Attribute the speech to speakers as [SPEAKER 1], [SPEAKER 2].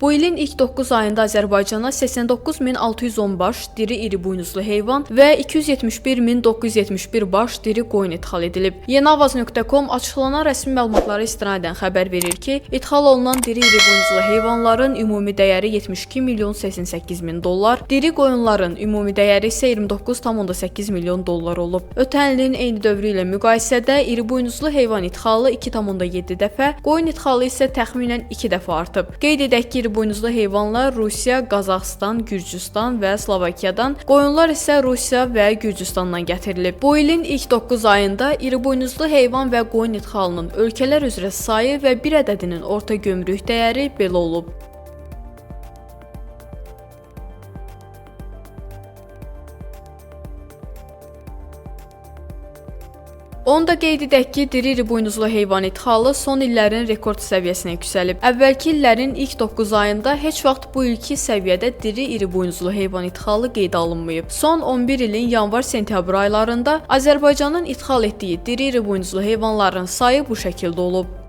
[SPEAKER 1] Bu ilin ilk 9 ayında Azərbaycana 89.610 baş diri iri buynuzlu heyvan və 271.971 baş diri qoyun ixal edilib. Yeniavaz.com açıqlanan rəsmi məlumatlara istinadən xəbər verir ki, ixal olunan diri iri buynuzlu heyvanların ümumi dəyəri 72.088.000 dollar, diri qoyunların ümumi dəyəri isə 29.8 milyon dollar olub. Ötən ilin eyni dövrü ilə müqayisədə iri buynuzlu heyvan ixalı 2.7 dəfə, qoyun ixalı isə təxminən 2 dəfə artıb. Qeyd edək ki, iri buynuzlu heyvanlar Rusiya, Qazaxıstan, Gürcüstan və Slovakiyadan, qoyunlar isə Rusiya və Gürcüstandan gətirilib. Bu ilin ilk 9 ayında iri buynuzlu heyvan və qoyun ixalının ölkələr üzrə sayı və bir ədədinin orta gömrük dəyəri belə olub. Onu da qeyd edək ki, diri iri buynuzlu heyvan ixalı son illərin rekord səviyyəsinə yüksəlib. Əvvəlki illərin ilk 9 ayında heç vaxt bu ilki səviyyədə diri iri buynuzlu heyvan ixalı qeydə alınmayıb. Son 11 ilin yanvar-sentyabr aylarında Azərbaycanın ixal etdiyi diri iri buynuzlu heyvanların sayı bu şəkildə olub.